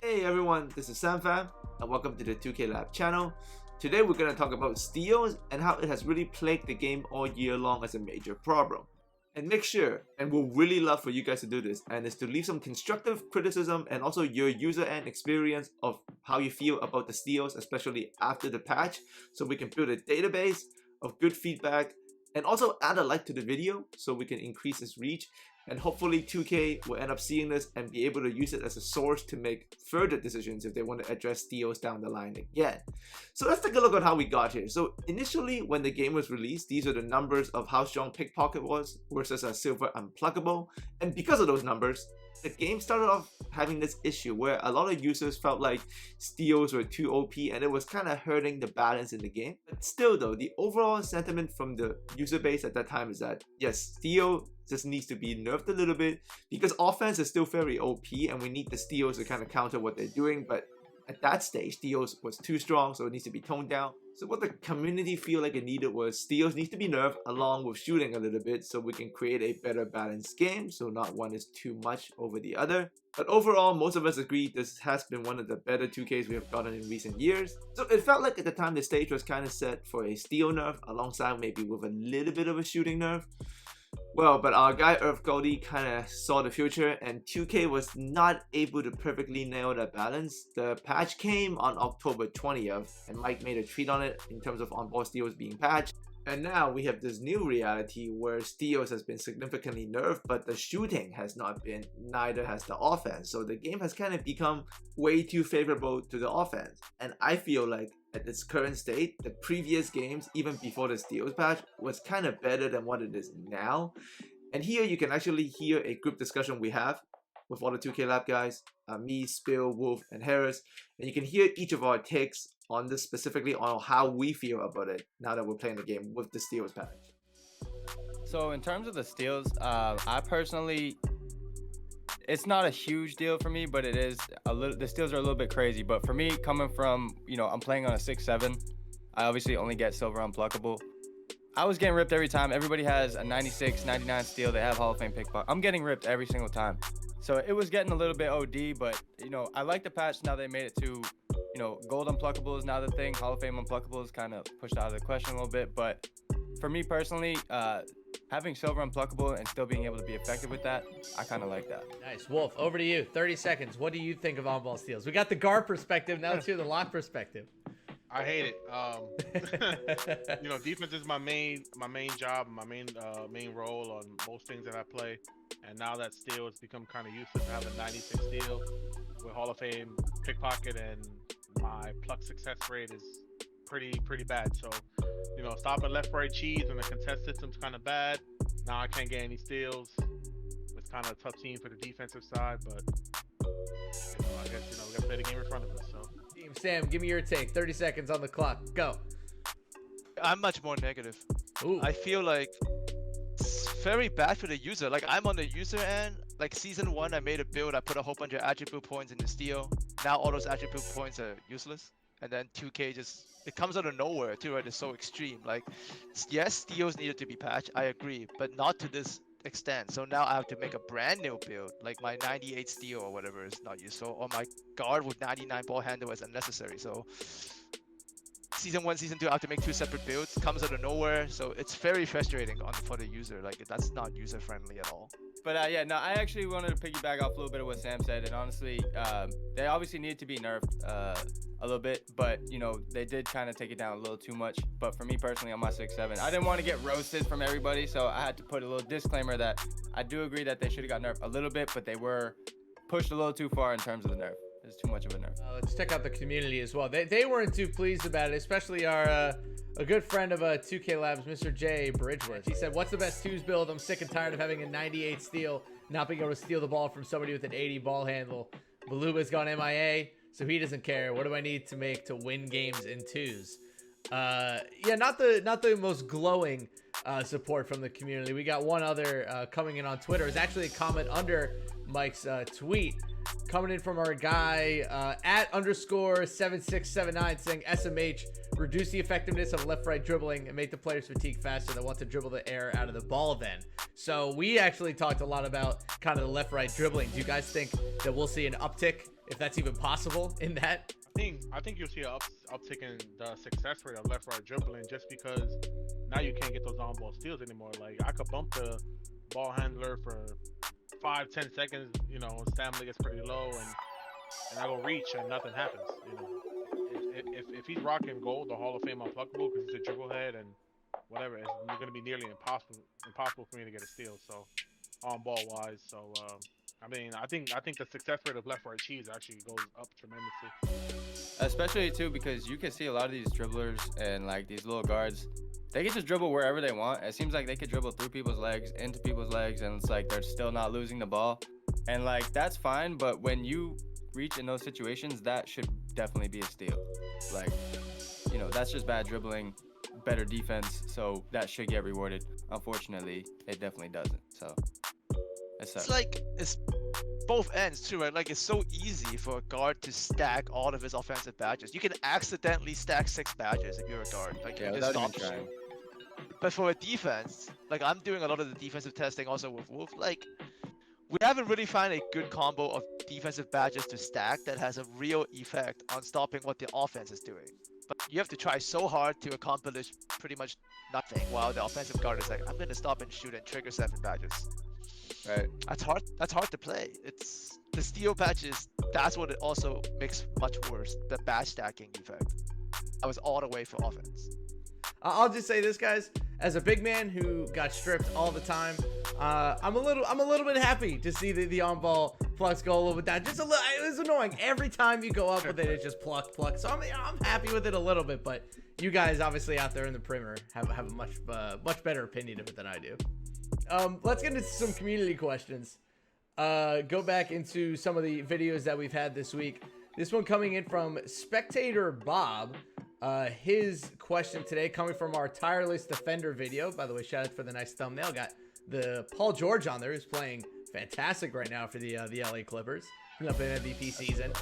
Hey everyone, this is SamFam and welcome to the 2K Lab channel. Today we're going to talk about steals and how it has really plagued the game all year long as a major problem. And make sure, and we'll really love for you guys to do this, and is to leave some constructive criticism and also your user end experience of how you feel about the steals, especially after the patch, so we can build a database of good feedback and also add a like to the video so we can increase its reach. And hopefully 2K will end up seeing this and be able to use it as a source to make further decisions if they want to address steals down the line again. So let's take a look at how we got here. So initially when the game was released, these are the numbers of how strong Pickpocket was versus a Silver Unpluggable. And because of those numbers, the game started off having this issue where a lot of users felt like steals were too OP and it was kind of hurting the balance in the game. But still though, the overall sentiment from the user base at that time is that yes, steal just needs to be nerfed a little bit because offense is still very OP and we need the steals to kind of counter what they're doing, but at that stage steals was too strong, so it needs to be toned down. So what the community feel like it needed was steals needs to be nerfed along with shooting a little bit so we can create a better balanced game, so not one is too much over the other. But overall, most of us agree this has been one of the better 2Ks we have gotten in recent years. So it felt like at the time the stage was kind of set for a steal nerf alongside maybe with a little bit of a shooting nerf. Well, but our guy Earth Goldie kind of saw the future and 2K was not able to perfectly nail that balance. The patch came on October 20th and Mike made a tweet on it in terms of on-ball steals being patched. And now we have this new reality where steals has been significantly nerfed, but the shooting has not been, neither has the offense. So the game has kind of become way too favorable to the offense. And I feel like at its current state, the previous games, even before the steals patch, was kind of better than what it is now. And here you can actually hear a group discussion we have with all the 2K Lab guys, me, Spill, Wolf, and Harris. And you can hear each of our takes on this specifically on how we feel about it now that we're playing the game with the steals patch. So in terms of the steals, I personally, it's not a huge deal for me, but it is a little. The steals are a little bit crazy, but for me, coming from, I'm playing on a 6-7, I obviously only get Silver Unpluggable. I was getting ripped every time. Everybody has a 96, 99 steal. They have Hall of Fame Pickpocket. I'm getting ripped every single time. So it was getting a little bit OD, but I like the patch now they made it to, Gold Unpluggable is now the thing. Hall of Fame Unpluggable is kind of pushed out of the question a little bit, but for me personally, having Silver Unpluggable and still being able to be effective with that, I kind of like that. Nice. Wolf, over to you. 30 seconds. What do you think of on-ball steals? We got the guard perspective. Now let's hear the lock perspective. I hate it. Defense is my main job, my main role on most things that I play. And now that steal has become kind of useless. I have a 96 steal with Hall of Fame Pickpocket, and my pluck success rate is pretty bad. So, stopping left-right cheese and the contest system's kind of bad. Now I can't get any steals. It's kind of a tough team for the defensive side, but I guess we got to play the game in front of us. So. Team Sam, give me your take. 30 seconds on the clock. Go. I'm much more negative. Ooh. I feel like it's very bad for the user. Like, I'm on the user end. Like, season 1, I made a build. I put a whole bunch of attribute points in the steal. Now all those attribute points are useless. And then 2K it comes out of nowhere too, right? It's so extreme. Like, yes, steals needed to be patched. I agree, but not to this extent. So now I have to make a brand new build. Like, my 98 steal or whatever is not useful, or my guard with 99 ball handle is unnecessary. So season 1, season 2, I have to make 2 separate builds. Comes out of nowhere, so it's very frustrating for the user. Like, that's not user friendly at all. But I actually wanted to piggyback off a little bit of what Sam said, and honestly, they obviously needed to be nerfed a little bit, but they did kind of take it down a little too much. But for me personally, on my 6-7, I didn't want to get roasted from everybody, so I had to put a little disclaimer that I do agree that they should have got nerfed a little bit, but they were pushed a little too far in terms of the nerf. It's too much of a nerf. Let's check out the community as well. They weren't too pleased about it, especially our a good friend of 2K Labs, Mr. J Bridgeworth. He said, "What's the best twos build? I'm sick and tired of having a 98 steal, not being able to steal the ball from somebody with an 80 ball handle. Baluba's gone MIA, so he doesn't care. What do I need to make to win games in twos?" Yeah, not the most glowing support from the community. We got one other coming in on Twitter. It's actually a comment under Mike's tweet. Coming in from our guy at _7679 saying SMH, reduce the effectiveness of left-right dribbling and make the players fatigue faster that want to dribble the air out of the ball then. So we actually talked a lot about kind of the left-right dribbling. Do you guys think that we'll see an uptick if that's even possible in that. I think you'll see an uptick in the success rate of left right dribbling just because now you can't get those on ball steals anymore. Like I could bump the ball handler for 5-10 seconds, you know, stamina gets pretty low, and I go reach and nothing happens. You know, if he's rocking gold, the Hall of Fame unpluckable because he's a dribble head and whatever, it's going to be nearly impossible for me to get a steal. So on ball wise, so. I mean, I think the success rate of left right cheese actually goes up tremendously. Especially too because you can see a lot of these dribblers and like these little guards, they can just dribble wherever they want. It seems like they could dribble through people's legs, into people's legs, and it's like they're still not losing the ball. And like that's fine, but when you reach in those situations, that should definitely be a steal. Like, you know, that's just bad dribbling, better defense, so that should get rewarded. Unfortunately, it definitely doesn't. So it's like it's both ends too, right? Like it's so easy for a guard to stack all of his offensive badges. You can accidentally stack 6 badges if you're a guard. Like yeah, you without just even stop trying. But for a defense, like I'm doing a lot of the defensive testing also with Wolf. Like we haven't really found a good combo of defensive badges to stack that has a real effect on stopping what the offense is doing. But you have to try so hard to accomplish pretty much nothing while the offensive guard is like, I'm gonna stop and shoot and trigger 7 badges. Right. That's hard to play. It's the steal patches. That's what it also makes much worse. The badge stacking effect. I was all the way for offense. I'll just say this, guys. As a big man who got stripped all the time, I'm a little bit happy to see the on-ball flux go a little bit down. Just a little. It was annoying every time you go up with it. It's just pluck. So I'm happy with it a little bit, but you guys obviously out there in the perimeter have a much better opinion of it than I do. Let's get into some community questions. Go back into some of the videos that we've had this week. This one coming in from Spectator Bob. His question today coming from our Tireless Defender video. By the way, shout out for the nice thumbnail. Got the Paul George on there, who's playing fantastic right now for the LA Clippers. Coming up in MVP season.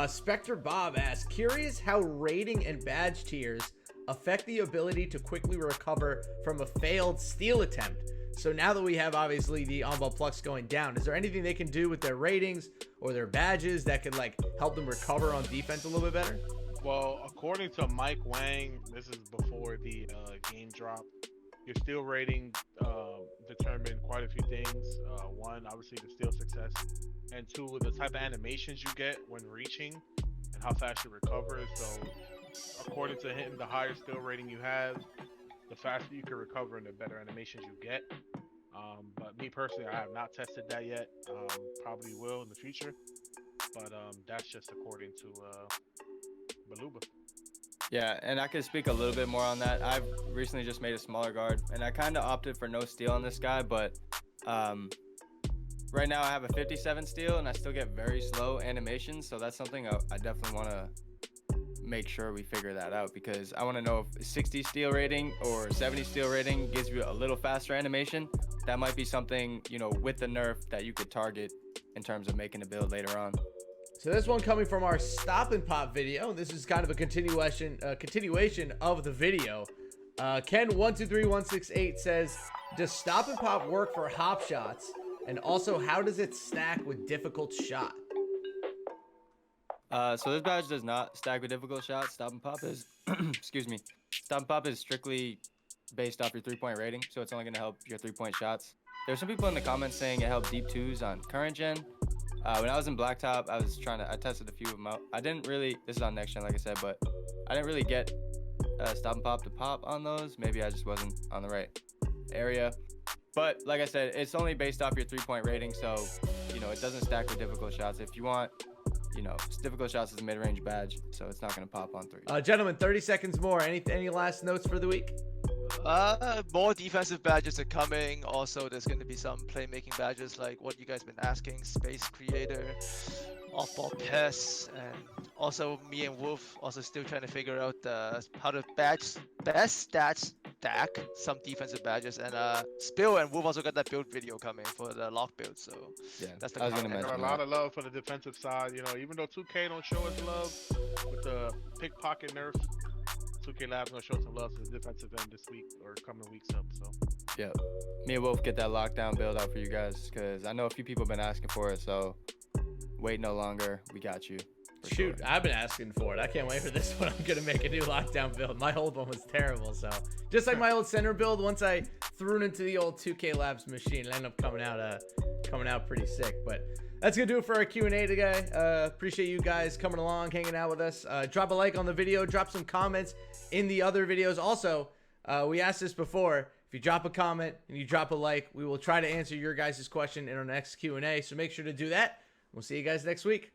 Spectre Bob asks, curious how rating and badge tiers affect the ability to quickly recover from a failed steal attempt. So now that we have obviously the on-ball flux going down, is there anything they can do with their ratings or their badges that could like help them recover on defense a little bit better? Well, according to Mike Wang, this is before the game drop. Your steal rating determined quite a few things. One, obviously the steal success, and 2, the type of animations you get when reaching and how fast you recover. So, according to him, the higher steal rating you have, the faster you can recover and the better animations you get. But me personally, I have not tested that yet. Probably will in the future. But that's just according to Baluba. Yeah, and I could speak a little bit more on that. I've recently just made a smaller guard, and I kind of opted for no steal on this guy, but right now I have a 57 steal, and I still get very slow animations, so that's something I definitely want to make sure we figure that out, because I want to know if 60 steal rating or 70 steal rating gives you a little faster animation. That might be something, you know, with the nerf that you could target in terms of making a build later on. So this one coming from our Stop and Pop video. This is kind of a continuation of the video. Ken123168 says, does Stop and Pop work for hop shots? And also, how does it stack with difficult shot? So this badge does not stack with difficult shots. Stop and Pop is, excuse me. Stop and Pop is strictly based off your 3-point rating, so it's only going to help your 3-point shots. There's some people in the comments saying it helped deep 2s on current gen. When I was in Blacktop, I tested a few of them out. I didn't really, this is on next gen, like I said, but I didn't really get Stop and Pop to pop on those. Maybe I just wasn't on the right area. But like I said, it's only based off your 3-point rating, so, you know, it doesn't stack with difficult shots. If you want, you know, difficult shots is a mid-range badge, so it's not going to pop on 3. Gentlemen, 30 seconds more. Any last notes for the week? More defensive badges are coming. Also, there's going to be some playmaking badges like what you guys been asking, Space Creator, Off-Ball Pass, and also me and Wolf also still trying to figure out how to best stats stack some defensive badges. And Spill and Wolf also got that build video coming for the lock build. So Yeah, that's the I was gonna content. mention Got a lot of love for the defensive side. You know, even though 2K don't show us love with the pickpocket nerf, 2K Labs gonna show some love to the defensive end this week or coming weeks up. So Yeah, me and Wolf get that lockdown build out for you guys, because I know a few people have been asking for it, so Wait no longer. We got you. for Shoot, sure. I've been asking for it. I can't wait for this one. I'm gonna make a new lockdown build. My old one was terrible, so just like my old center build, once I threw it into the old 2K Labs machine, it ended up coming out pretty sick. But that's gonna do it for our Q&A today. Appreciate you guys coming along, hanging out with us. Drop a like on the video, drop some comments in the other videos. Also, we asked this before. If you drop a comment and you drop a like, we will try to answer your guys' question in our next Q&A. So make sure to do that. We'll see you guys next week.